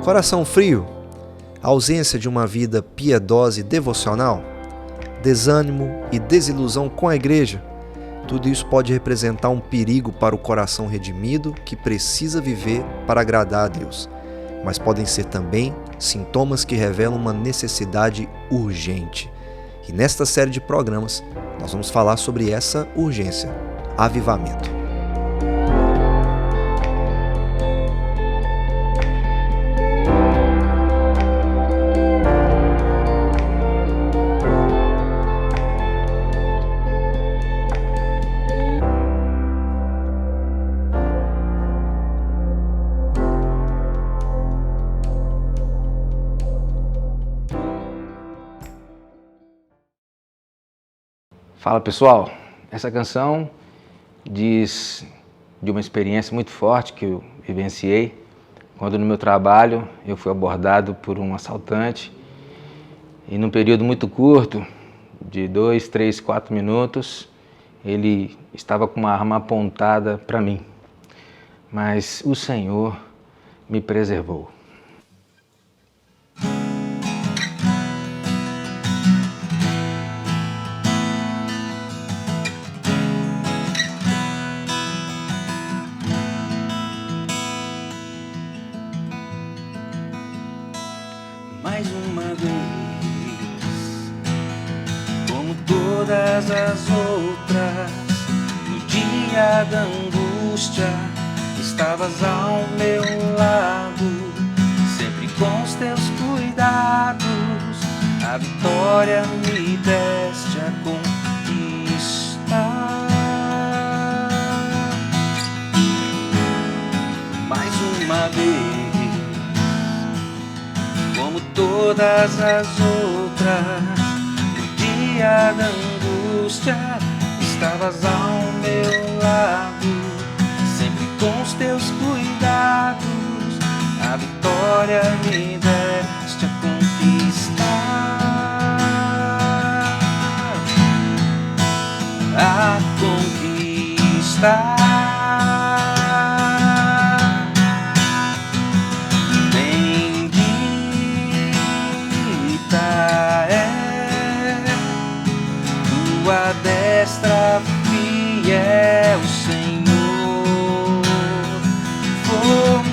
Coração frio, ausência de uma vida piedosa e devocional, desânimo e desilusão com a igreja. Tudo isso pode representar um perigo para o coração redimido que precisa viver para agradar a Deus. Mas podem ser também sintomas que revelam uma necessidade urgente. E nesta série de programas, nós vamos falar sobre essa urgência: avivamento. Fala pessoal, essa canção diz de uma experiência muito forte que eu vivenciei quando no meu trabalho eu fui abordado por um assaltante e num período muito curto, de 2, 3, 4 minutos, ele estava com uma arma apontada para mim, mas o Senhor me preservou. Mais uma vez, como todas as outras, no dia da angústia, estavas ao meu lado, sempre com os teus cuidados, a vitória me deste a conquistar. Mais uma vez, como todas as outras, no dia da angústia, estavas ao meu lado, sempre com os teus cuidados, a vitória me deste a conquistar, a conquistar. Tua destra fiel, Senhor, formoso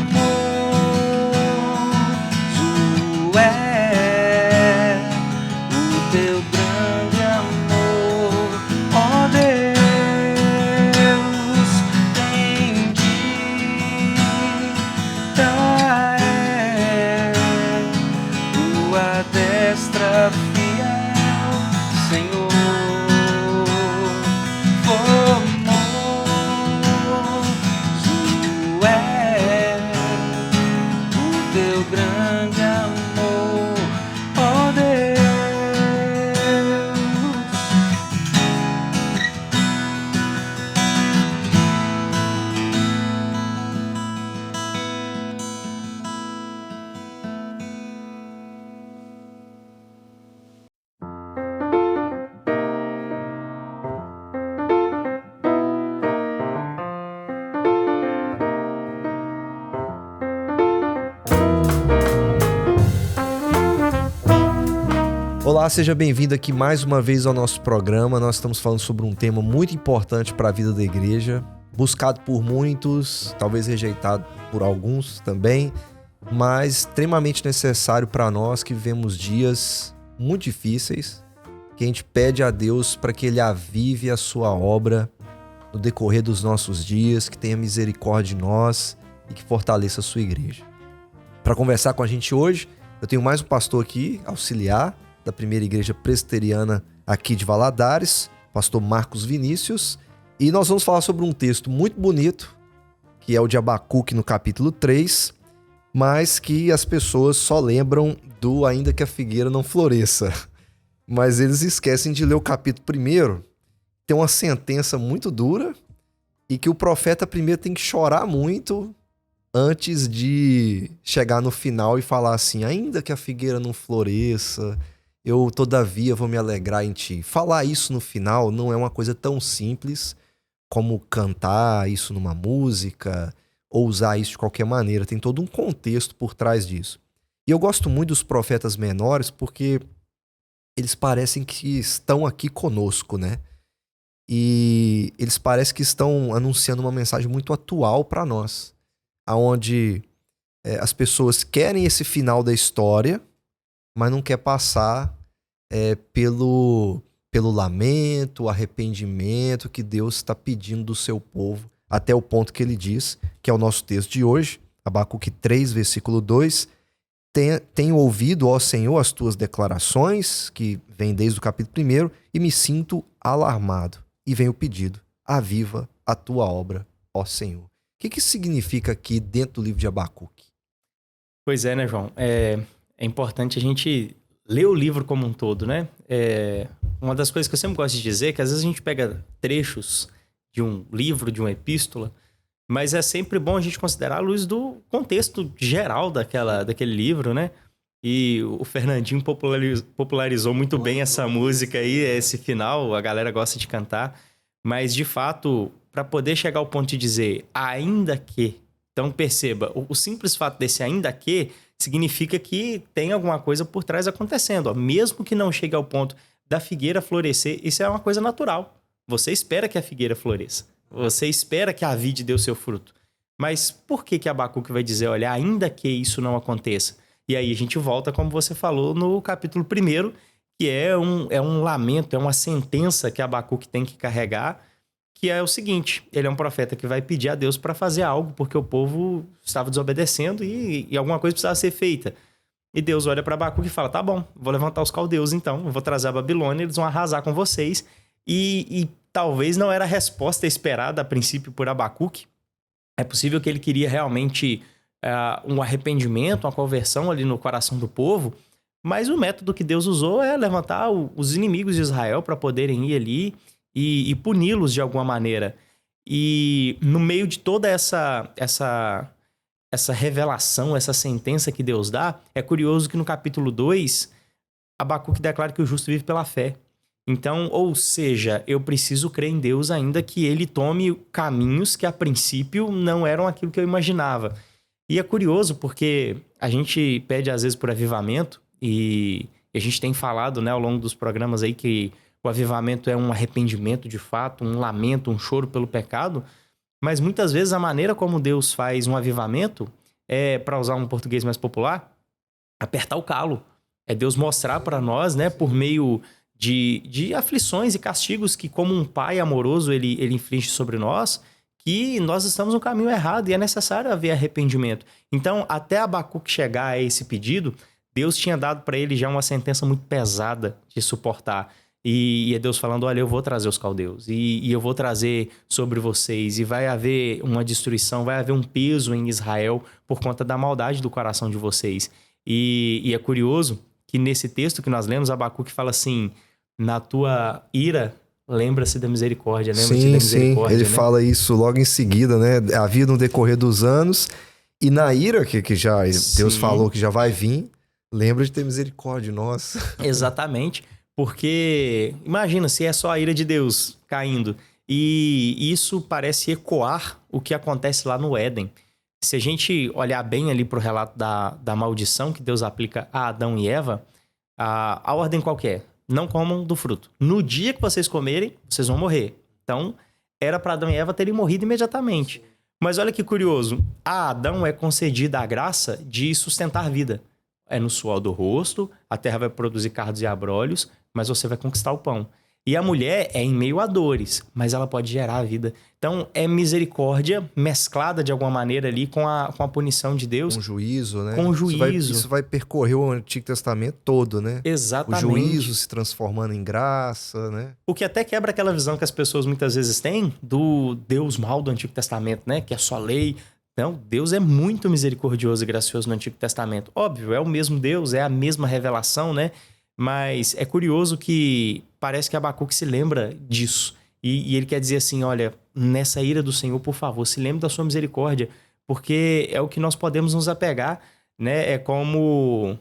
é o teu grande amor, ó Deus, bendita é tua destra fiel, Senhor. Olá, seja bem-vindo aqui mais uma vez ao nosso programa. Nós estamos falando sobre um tema muito importante para a vida da igreja, buscado por muitos, talvez rejeitado por alguns também, mas extremamente necessário para nós que vivemos dias muito difíceis, que a gente pede a Deus para que Ele avive a sua obra no decorrer dos nossos dias, que tenha misericórdia de nós e que fortaleça a sua igreja. Para conversar com a gente hoje, eu tenho mais um pastor aqui, auxiliar, da primeira igreja presbiteriana aqui de Valadares, pastor Marcos Vinícius, e nós vamos falar sobre um texto muito bonito, que é o de Abacuque no capítulo 3, mas que as pessoas só lembram do ainda que a figueira não floresça, mas eles esquecem de ler o capítulo 1, tem uma sentença muito dura e que o profeta primeiro tem que chorar muito antes de chegar no final e falar assim, ainda que a figueira não floresça, eu todavia vou me alegrar em ti. Falar isso no final não é uma coisa tão simples como cantar isso numa música ou usar isso de qualquer maneira. Tem todo um contexto por trás disso. E eu gosto muito dos profetas menores porque eles parecem que estão aqui conosco, né? E eles parecem que estão anunciando uma mensagem muito atual para nós, aonde as pessoas querem esse final da história, mas não quer passar pelo lamento, o arrependimento que Deus está pedindo do seu povo, até o ponto que ele diz, que é o nosso texto de hoje, Abacuque 3, versículo 2, tenho ouvido, ó Senhor, as tuas declarações, que vem desde o capítulo 1, e me sinto alarmado. E vem o pedido, aviva a tua obra, ó Senhor. O que isso significa aqui dentro do livro de Abacuque? Pois é, né, João? É importante a gente ler o livro como um todo, né? Uma das coisas que eu sempre gosto de dizer é que às vezes a gente pega trechos de um livro, de uma epístola, mas é sempre bom a gente considerar a luz do contexto geral daquele livro, né? E o Fernandinho popularizou muito bem essa música aí, esse final, a galera gosta de cantar. Mas, de fato, para poder chegar ao ponto de dizer ainda que... Então, perceba, o simples fato desse ainda que significa que tem alguma coisa por trás acontecendo. Ó. Mesmo que não chegue ao ponto da figueira florescer, isso é uma coisa natural. Você espera que a figueira floresça. Você espera que a vide dê o seu fruto. Mas por que Abacuque vai dizer, olha, ainda que isso não aconteça? E aí a gente volta, como você falou, no capítulo 1, que é um lamento, é uma sentença que Abacuque tem que carregar, que é o seguinte, ele é um profeta que vai pedir a Deus para fazer algo, porque o povo estava desobedecendo e alguma coisa precisava ser feita. E Deus olha para Abacuque e fala, tá bom, vou levantar os caldeus então, eu vou trazer a Babilônia, eles vão arrasar com vocês. E talvez não era a resposta esperada a princípio por Abacuque. É possível que ele queria realmente um arrependimento, uma conversão ali no coração do povo, mas o método que Deus usou é levantar os inimigos de Israel para poderem ir ali e puni-los de alguma maneira. E no meio de toda essa revelação, essa sentença que Deus dá, é curioso que no capítulo 2, Abacuque declara que o justo vive pela fé. Então, ou seja, eu preciso crer em Deus ainda que ele tome caminhos que a princípio não eram aquilo que eu imaginava. E é curioso porque a gente pede às vezes por avivamento e a gente tem falado, né, ao longo dos programas aí que o avivamento é um arrependimento de fato, um lamento, um choro pelo pecado, mas muitas vezes a maneira como Deus faz um avivamento é, para usar um português mais popular, apertar o calo. É Deus mostrar para nós, né, por meio de aflições e castigos que, como um pai amoroso, ele inflige sobre nós, que nós estamos no caminho errado e é necessário haver arrependimento. Então, até Abacuque chegar a esse pedido, Deus tinha dado para ele já uma sentença muito pesada de suportar. E é Deus falando, olha, eu vou trazer os caldeus e eu vou trazer sobre vocês e vai haver uma destruição, vai haver um peso em Israel por conta da maldade do coração de vocês. E é curioso que nesse texto que nós lemos, Abacuque fala assim, na tua ira, lembra-se da misericórdia, lembra-se da misericórdia. Ele né? fala isso logo em seguida, né? Havia no decorrer dos anos, e na ira que já Deus falou que já vai vir, lembra de ter misericórdia, nossa. Exatamente, porque imagina se é só a ira de Deus caindo, e isso parece ecoar o que acontece lá no Éden. Se a gente olhar bem ali para o relato da maldição que Deus aplica a Adão e Eva, a ordem qualquer, não comam do fruto. No dia que vocês comerem, vocês vão morrer. Então, era para Adão e Eva terem morrido imediatamente. Mas olha que curioso, a Adão é concedida a graça de sustentar vida. É no suor do rosto, a terra vai produzir cardos e abrolhos, mas você vai conquistar o pão. E a mulher é em meio a dores, mas ela pode gerar a vida. Então, é misericórdia mesclada de alguma maneira ali com a punição de Deus. Com juízo, né? Com juízo. Isso vai percorrer o Antigo Testamento todo, né? Exatamente. O juízo se transformando em graça, né? O que até quebra aquela visão que as pessoas muitas vezes têm do Deus mal do Antigo Testamento, né? Que é só lei. Não, Deus é muito misericordioso e gracioso no Antigo Testamento. Óbvio, é o mesmo Deus, é a mesma revelação, né? Mas é curioso que parece que Abacuque se lembra disso. E ele quer dizer assim, olha, nessa ira do Senhor, por favor, se lembre da sua misericórdia, porque é o que nós podemos nos apegar, né? É como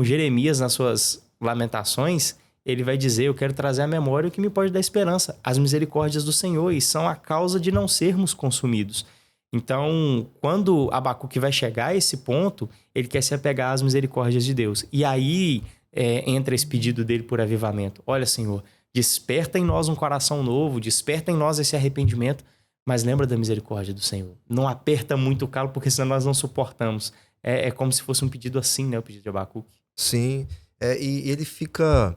Jeremias, nas suas lamentações, ele vai dizer, eu quero trazer à memória o que me pode dar esperança, as misericórdias do Senhor, e são a causa de não sermos consumidos. Então, quando Abacuque vai chegar a esse ponto, ele quer se apegar às misericórdias de Deus. E aí entra esse pedido dele por avivamento. Olha, Senhor, desperta em nós um coração novo, desperta em nós esse arrependimento, mas lembra da misericórdia do Senhor. Não aperta muito o calo, porque senão nós não suportamos. É como se fosse um pedido assim, né? O pedido de Abacuque. Sim, e ele fica...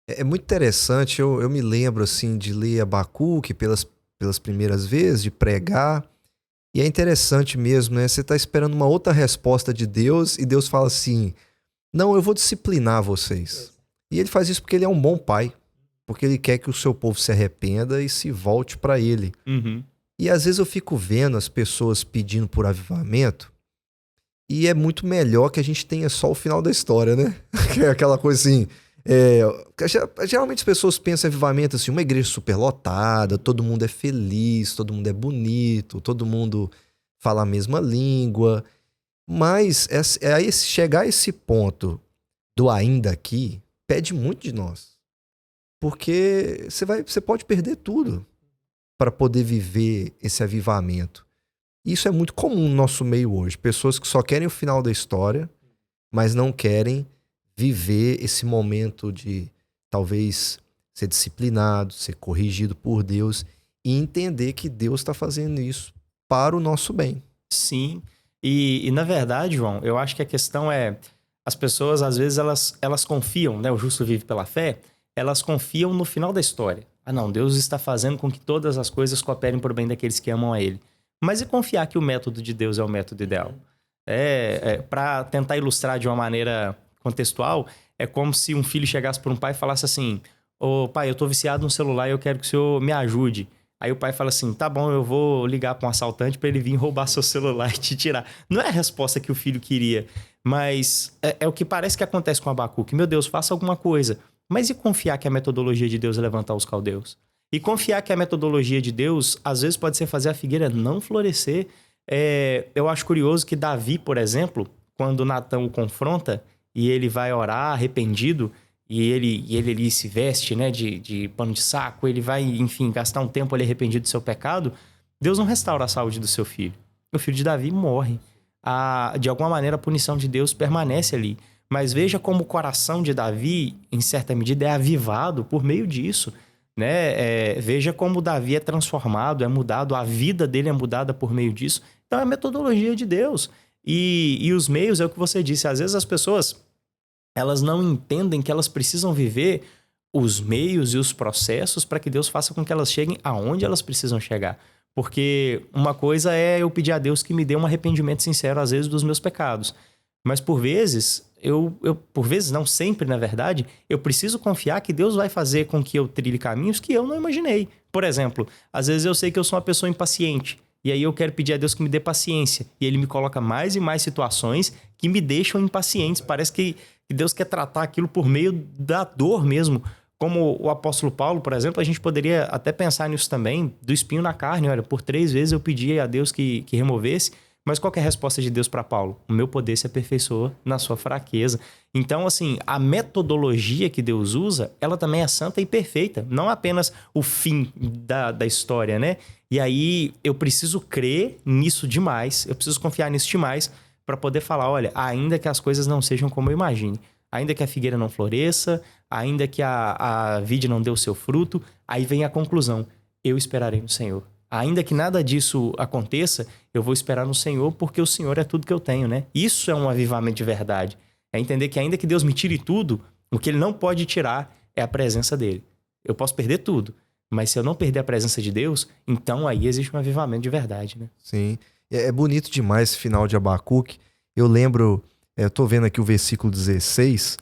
É muito interessante, eu me lembro assim de ler Abacuque pelas primeiras vezes, de pregar, e é interessante mesmo, né? Você está esperando uma outra resposta de Deus, e Deus fala assim, não, eu vou disciplinar vocês. E ele faz isso porque ele é um bom pai, porque ele quer que o seu povo se arrependa e se volte para ele. Uhum. E às vezes eu fico vendo as pessoas pedindo por avivamento, e é muito melhor que a gente tenha só o final da história, né? Que é aquela coisa assim... geralmente as pessoas pensam em avivamento assim, uma igreja superlotada, todo mundo é feliz, todo mundo é bonito, todo mundo fala a mesma língua. Mas chegar a esse ponto do ainda aqui pede muito de nós. Porque você pode perder tudo para poder viver esse avivamento. Isso é muito comum no nosso meio hoje. Pessoas que só querem o final da história, mas não querem viver esse momento de talvez ser disciplinado, ser corrigido por Deus e entender que Deus está fazendo isso para o nosso bem. Sim. E na verdade, João, eu acho que a questão é... As pessoas, às vezes, elas confiam, né? O justo vive pela fé. Elas confiam no final da história. Ah, não, Deus está fazendo com que todas as coisas cooperem para o bem daqueles que amam a Ele. Mas e confiar que o método de Deus é o método ideal? Para tentar ilustrar de uma maneira contextual, é como se um filho chegasse para um pai e falasse assim, ô pai, eu tô viciado no celular e eu quero que o senhor me ajude. Aí o pai fala assim, tá bom, eu vou ligar para um assaltante para ele vir roubar seu celular e te tirar. Não é a resposta que o filho queria, mas é o que parece que acontece com Abacuque. Meu Deus, faça alguma coisa. Mas e confiar que a metodologia de Deus é levantar os caldeus? E confiar que a metodologia de Deus, às vezes, pode ser fazer a figueira não florescer. Eu acho curioso que Davi, por exemplo, quando Natã o confronta e ele vai orar arrependido, e ele se veste, né, de pano de saco, ele vai, enfim, gastar um tempo ali arrependido do seu pecado, Deus não restaura a saúde do seu filho. O filho de Davi morre. De alguma maneira, a punição de Deus permanece ali. Mas veja como o coração de Davi, em certa medida, é avivado por meio disso, né? Veja como Davi é transformado, é mudado, a vida dele é mudada por meio disso. Então é a metodologia de Deus. E os meios, é o que você disse, às vezes as pessoas, elas não entendem que elas precisam viver os meios e os processos para que Deus faça com que elas cheguem aonde elas precisam chegar. Porque uma coisa é eu pedir a Deus que me dê um arrependimento sincero, às vezes, dos meus pecados. Mas por vezes, por vezes não sempre, na verdade, eu preciso confiar que Deus vai fazer com que eu trilhe caminhos que eu não imaginei. Por exemplo, às vezes eu sei que eu sou uma pessoa impaciente. E aí eu quero pedir a Deus que me dê paciência. E Ele me coloca mais e mais situações que me deixam impacientes. Parece que Deus quer tratar aquilo por meio da dor mesmo. Como o apóstolo Paulo, por exemplo, a gente poderia até pensar nisso também, do espinho na carne. Olha, por 3 vezes eu pedi a Deus que removesse, mas qual que é a resposta de Deus para Paulo? O meu poder se aperfeiçoa na sua fraqueza. Então, assim, a metodologia que Deus usa, ela também é santa e perfeita. Não apenas o fim da história, né? E aí eu preciso crer nisso demais, eu preciso confiar nisso demais para poder falar, olha, ainda que as coisas não sejam como eu imagine, ainda que a figueira não floresça, ainda que a vide não dê o seu fruto, aí vem a conclusão, eu esperarei no Senhor. Ainda que nada disso aconteça, eu vou esperar no Senhor, porque o Senhor é tudo que eu tenho, né? Isso é um avivamento de verdade. É entender que ainda que Deus me tire tudo, o que Ele não pode tirar é a presença dEle. Eu posso perder tudo, mas se eu não perder a presença de Deus, então aí existe um avivamento de verdade, né? Sim. É bonito demais esse final de Abacuque. Eu lembro, eu tô vendo aqui o versículo 16,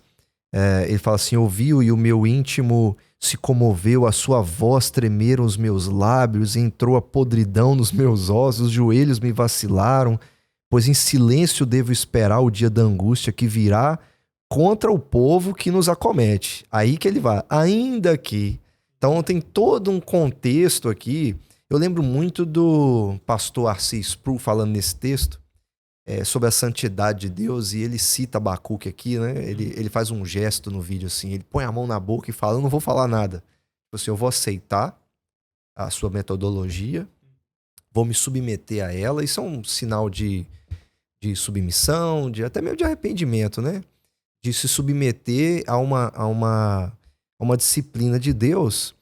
ele fala assim, ouviu e o meu íntimo se comoveu, a sua voz tremeram os meus lábios, entrou a podridão nos meus ossos, os joelhos me vacilaram, pois em silêncio devo esperar o dia da angústia que virá contra o povo que nos acomete. Aí que ele vai, ainda que. Então tem todo um contexto aqui. Eu lembro muito do pastor Arcis Sproul falando nesse texto sobre a santidade de Deus, e ele cita Abacuque aqui, né? Ele faz um gesto no vídeo assim, ele põe a mão na boca e fala, eu não vou falar nada. Tipo assim, eu vou aceitar a sua metodologia, vou me submeter a ela. Isso é um sinal de submissão, até mesmo de arrependimento, né? De se submeter a uma disciplina de Deus,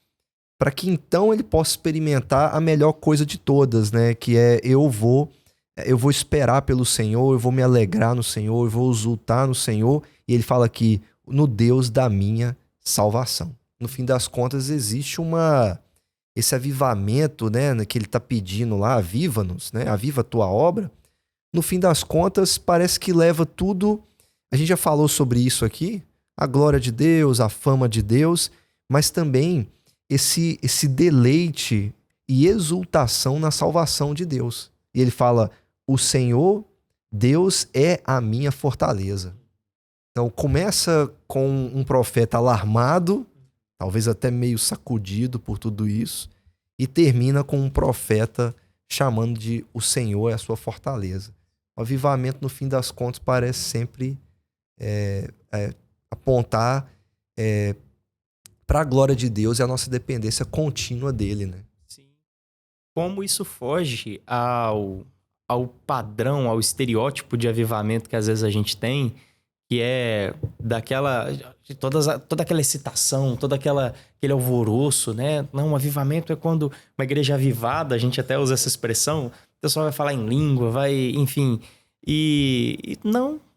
para que então ele possa experimentar a melhor coisa de todas, né? Que é eu vou esperar pelo Senhor, eu vou me alegrar no Senhor, eu vou exultar no Senhor. E ele fala aqui, no Deus da minha salvação. No fim das contas, existe esse avivamento, né? Que ele está pedindo lá, aviva-nos, né? Aviva a tua obra. No fim das contas, parece que leva tudo. A gente já falou sobre isso aqui, a glória de Deus, a fama de Deus, mas também esse deleite e exultação na salvação de Deus. E ele fala, o Senhor, Deus é a minha fortaleza. Então começa com um profeta alarmado, talvez até meio sacudido por tudo isso, e termina com um profeta chamando de o Senhor é a sua fortaleza. O avivamento, no fim das contas, parece sempre apontar para a glória de Deus e a nossa dependência contínua dele, né? Sim. Como isso foge ao padrão, ao estereótipo de avivamento que às vezes a gente tem, que é toda aquela excitação, aquele alvoroço, né? Não, avivamento é quando uma igreja avivada, a gente até usa essa expressão, o pessoal vai falar em língua, enfim. E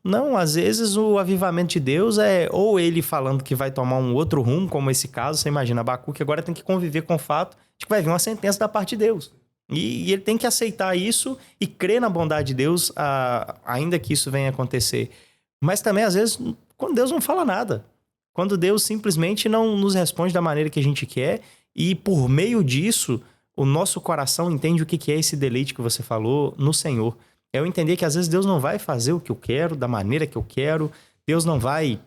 não, às vezes o avivamento de Deus é ou ele falando que vai tomar um outro rumo, como esse caso, você imagina, Abacuque agora tem que conviver com o fato de que vai vir uma sentença da parte de Deus. E ele tem que aceitar isso e crer na bondade de Deus, ainda que isso venha acontecer. Mas também, às vezes, quando Deus não fala nada. Quando Deus simplesmente não nos responde da maneira que a gente quer e, por meio disso, o nosso coração entende o que é esse deleite que você falou no Senhor. É eu entender que, às vezes, Deus não vai fazer o que eu quero, da maneira que eu quero. Deus não vai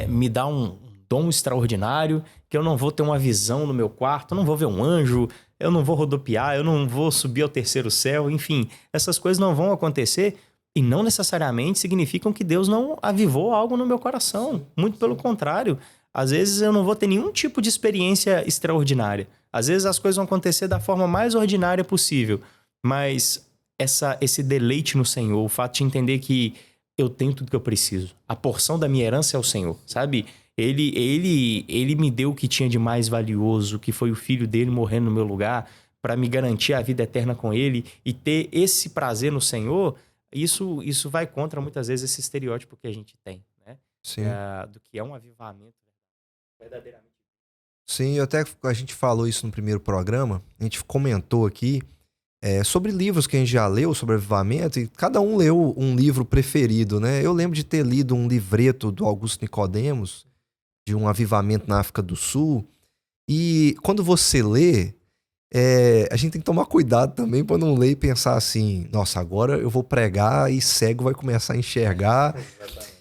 me dar um dom extraordinário, que eu não vou ter uma visão no meu quarto, eu não vou ver um anjo, eu não vou rodopiar, eu não vou subir ao terceiro céu. Enfim, essas coisas não vão acontecer. E não necessariamente significam que Deus não avivou algo no meu coração. Muito pelo contrário. Às vezes eu não vou ter nenhum tipo de experiência extraordinária. Às vezes as coisas vão acontecer da forma mais ordinária possível. Mas esse deleite no Senhor, o fato de entender que eu tenho tudo que eu preciso. A porção da minha herança é o Senhor, sabe? Ele me deu o que tinha de mais valioso, que foi o filho dele morrendo no meu lugar, para me garantir a vida eterna com ele. E ter esse prazer no Senhor... Isso vai contra, muitas vezes, esse estereótipo que a gente tem, né? Sim. Do que é um avivamento verdadeiramente. Sim, até a gente falou isso no primeiro programa, a gente comentou aqui sobre livros que a gente já leu sobre avivamento, e cada um leu um livro preferido, né? Eu lembro de ter lido um livreto do Augusto Nicodemos, de um avivamento na África do Sul, e quando você lê, a gente tem que tomar cuidado também para não ler e pensar assim, nossa, agora eu vou pregar e cego vai começar a enxergar.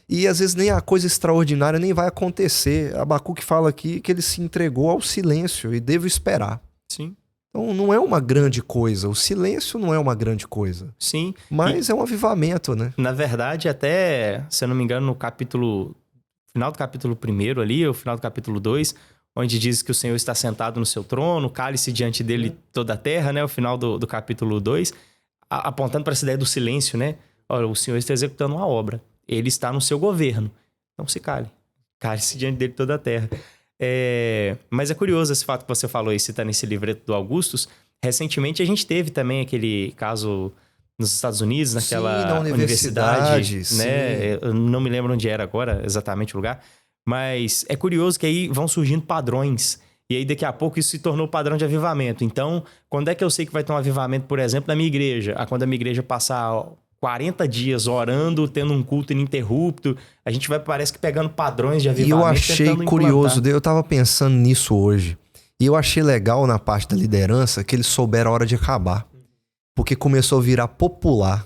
E às vezes nem a coisa extraordinária nem vai acontecer. Abacuque fala aqui que ele se entregou ao silêncio e devo esperar. Sim. Então não é uma grande coisa, o silêncio não é uma grande coisa. Sim. Mas é um avivamento, né? Na verdade, até, se eu não me engano, no final do capítulo 1 ali, ou final do capítulo 2... onde diz que o Senhor está sentado no seu trono, cálice diante dele toda a terra, né? O final do capítulo 2, apontando para essa ideia do silêncio, né? Olha, o Senhor está executando uma obra. Ele está no seu governo. Então se cale. Cálice diante dele toda a terra. Mas é curioso esse fato que você falou aí, citando esse livreto do Augustus. Recentemente a gente teve também aquele caso nos Estados Unidos, naquela na universidade, né? Sim. Eu não me lembro onde era agora, exatamente o lugar. Mas é curioso que aí vão surgindo padrões. E aí daqui a pouco isso se tornou padrão de avivamento. Então, quando é que eu sei que vai ter um avivamento, por exemplo, na minha igreja? Quando a minha igreja passar 40 dias orando, tendo um culto ininterrupto, a gente vai, parece que pegando padrões de avivamento. E eu achei curioso, eu tava pensando nisso hoje. E eu achei legal na parte da liderança que eles souberam a hora de acabar. Porque começou a virar popular.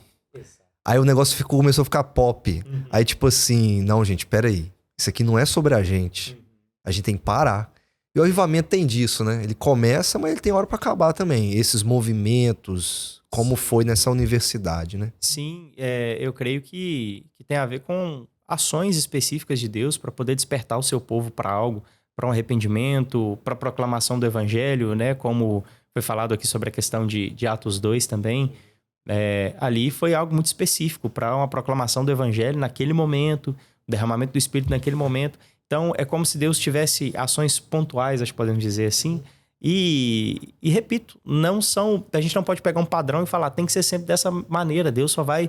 Aí o negócio começou a ficar pop. Aí tipo assim, não gente, peraí. Isso aqui não é sobre a gente. A gente tem que parar. E o avivamento tem disso, né? Ele começa, mas ele tem hora para acabar também. Esses movimentos, como foi nessa universidade, né? Sim, eu creio que tem a ver com ações específicas de Deus para poder despertar o seu povo para algo, para um arrependimento, para a proclamação do evangelho, né? Como foi falado aqui sobre a questão de Atos 2 também, ali foi algo muito específico para uma proclamação do evangelho naquele momento, derramamento do Espírito naquele momento. Então, é como se Deus tivesse ações pontuais, acho que podemos dizer assim. E repito, a gente não pode pegar um padrão e falar, tem que ser sempre dessa maneira. Deus só vai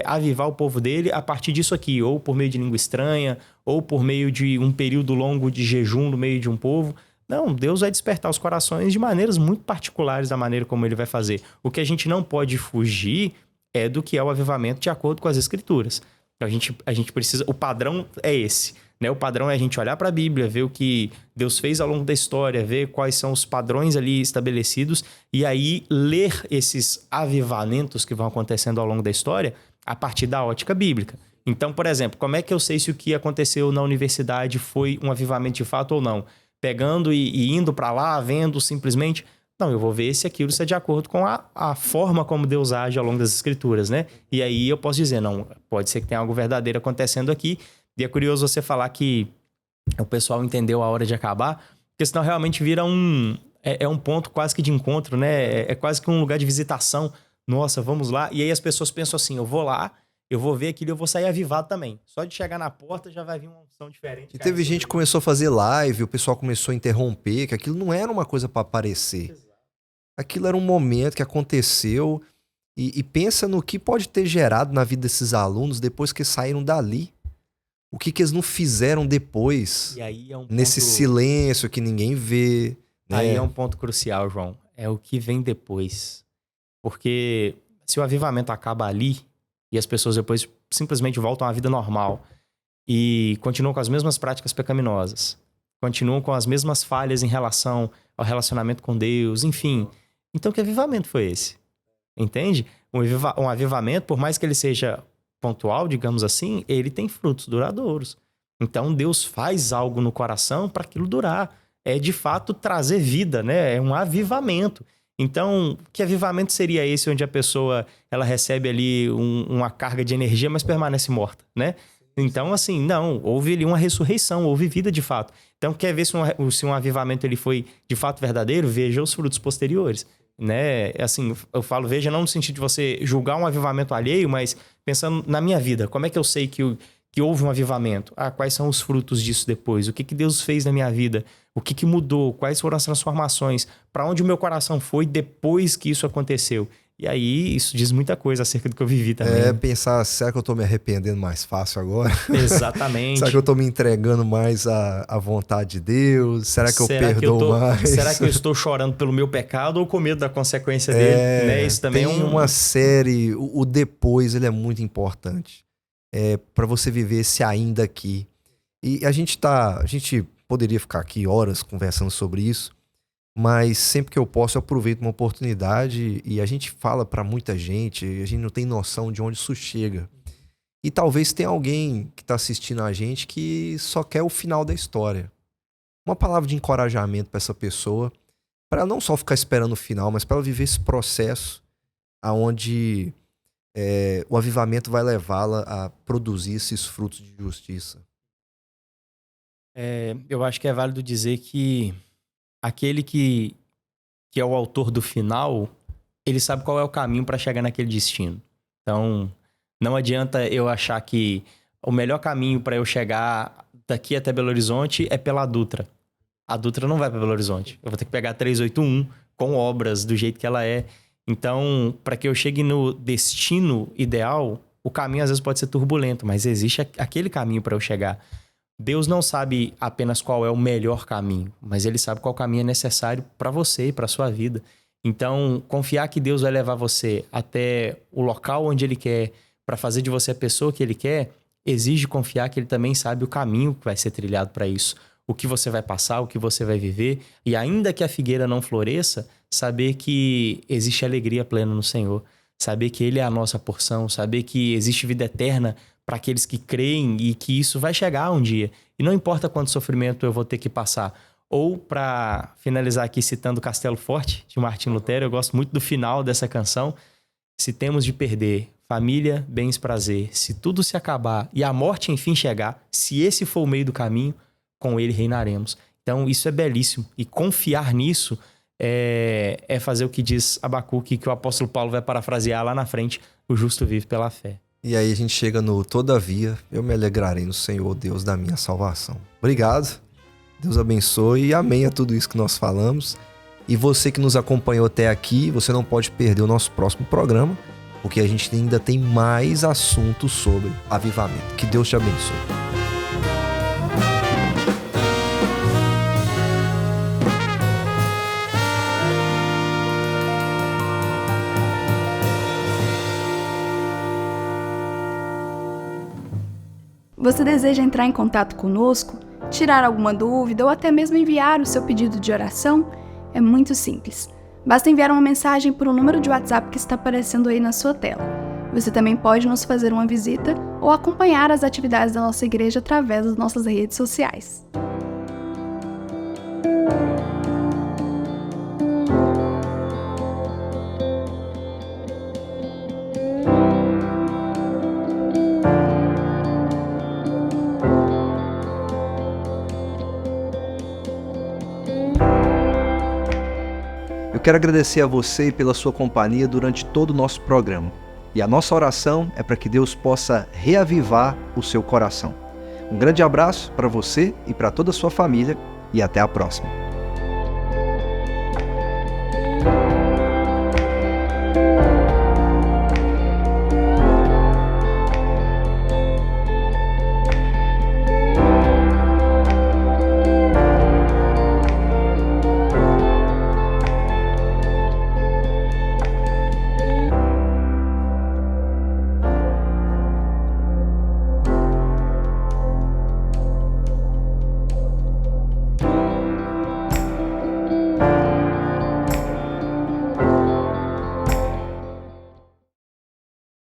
avivar o povo dele a partir disso aqui, ou por meio de língua estranha, ou por meio de um período longo de jejum no meio de um povo. Não, Deus vai despertar os corações de maneiras muito particulares da maneira como ele vai fazer. O que a gente não pode fugir é do que é o avivamento de acordo com as Escrituras. Então, a gente precisa... O padrão é esse, né? O padrão é a gente olhar para a Bíblia, ver o que Deus fez ao longo da história, ver quais são os padrões ali estabelecidos e aí ler esses avivamentos que vão acontecendo ao longo da história a partir da ótica bíblica. Então, por exemplo, como é que eu sei se o que aconteceu na universidade foi um avivamento de fato ou não? Pegando e indo para lá, vendo simplesmente... Não, eu vou ver se aquilo está de acordo com a forma como Deus age ao longo das Escrituras, né? E aí eu posso dizer, não, pode ser que tenha algo verdadeiro acontecendo aqui. E é curioso você falar que o pessoal entendeu a hora de acabar, porque senão realmente vira um ponto quase que de encontro, né? É quase que um lugar de visitação. Nossa, vamos lá. E aí as pessoas pensam assim, eu vou lá, eu vou ver aquilo e eu vou sair avivado também. Só de chegar na porta já vai vir uma unção diferente. E teve gente que começou a fazer live, o pessoal começou a interromper, que aquilo não era uma coisa para aparecer. Aquilo era um momento que aconteceu e pensa no que pode ter gerado na vida desses alunos depois que saíram dali. O que eles não fizeram depois, e aí é um nesse silêncio que ninguém vê. Né? Aí é um ponto crucial, João. É o que vem depois. Porque se o avivamento acaba ali e as pessoas depois simplesmente voltam à vida normal e continuam com as mesmas práticas pecaminosas, continuam com as mesmas falhas em relação ao relacionamento com Deus, enfim... Então, que avivamento foi esse? Entende? Um avivamento, por mais que ele seja pontual, digamos assim, ele tem frutos duradouros. Então, Deus faz algo no coração para aquilo durar. É, de fato, trazer vida, né? É um avivamento. Então, que avivamento seria esse onde a pessoa ela recebe ali uma carga de energia, mas permanece morta, né? Então, assim, não, houve ali uma ressurreição, houve vida de fato. Então, quer ver se um avivamento ele foi de fato verdadeiro? Veja os frutos posteriores. Né? Assim, eu falo, veja, não no sentido de você julgar um avivamento alheio, mas pensando na minha vida, como é que eu sei que houve um avivamento? Quais são os frutos disso depois? O que Deus fez na minha vida? O que mudou? Quais foram as transformações? Para onde o meu coração foi depois que isso aconteceu? E aí, isso diz muita coisa acerca do que eu vivi também. Pensar, será que eu tô me arrependendo mais fácil agora? Exatamente. Será que eu tô me entregando mais à vontade de Deus? Será que eu perdoo mais? Será que eu estou chorando pelo meu pecado ou com medo da consequência dele? Né? Isso também tem uma série, o depois, ele é muito importante. Para você viver esse ainda aqui. E a gente poderia ficar aqui horas conversando sobre isso, mas sempre que eu posso eu aproveito uma oportunidade e a gente fala para muita gente, a gente não tem noção de onde isso chega. E talvez tenha alguém que está assistindo a gente que só quer o final da história. Uma palavra de encorajamento para essa pessoa, para ela não só ficar esperando o final, mas para ela viver esse processo aonde o avivamento vai levá-la a produzir esses frutos de justiça. Eu acho que é válido dizer que aquele que é o autor do final, ele sabe qual é o caminho para chegar naquele destino. Então, não adianta eu achar que o melhor caminho para eu chegar daqui até Belo Horizonte é pela Dutra. A Dutra não vai para Belo Horizonte. Eu vou ter que pegar a 381 com obras do jeito que ela é. Então, para que eu chegue no destino ideal, o caminho às vezes pode ser turbulento, mas existe aquele caminho para eu chegar. Deus não sabe apenas qual é o melhor caminho, mas ele sabe qual caminho é necessário para você e para sua vida. Então, confiar que Deus vai levar você até o local onde ele quer, para fazer de você a pessoa que ele quer, exige confiar que ele também sabe o caminho que vai ser trilhado para isso. O que você vai passar, o que você vai viver. E ainda que a figueira não floresça, saber que existe alegria plena no Senhor. Saber que ele é a nossa porção. Saber que existe vida eterna para aqueles que creem e que isso vai chegar um dia. E não importa quanto sofrimento eu vou ter que passar. Ou, para finalizar aqui citando Castelo Forte, de Martim Lutero, eu gosto muito do final dessa canção. Se temos de perder família, bens, prazer, se tudo se acabar e a morte enfim chegar, se esse for o meio do caminho, com ele reinaremos. Então isso é belíssimo. E confiar nisso é fazer o que diz Abacuque, que o apóstolo Paulo vai parafrasear lá na frente: o justo vive pela fé. E aí a gente chega no todavia, eu me alegrarei no Senhor, Deus da minha salvação. Obrigado, Deus abençoe e amém a tudo isso que nós falamos. E você que nos acompanhou até aqui, você não pode perder o nosso próximo programa, porque a gente ainda tem mais assuntos sobre avivamento. Que Deus te abençoe. Você deseja entrar em contato conosco, tirar alguma dúvida ou até mesmo enviar o seu pedido de oração? É muito simples. Basta enviar uma mensagem por um número de WhatsApp que está aparecendo aí na sua tela. Você também pode nos fazer uma visita ou acompanhar as atividades da nossa igreja através das nossas redes sociais. Eu quero agradecer a você pela sua companhia durante todo o nosso programa. E a nossa oração é para que Deus possa reavivar o seu coração. Um grande abraço para você e para toda a sua família e até a próxima.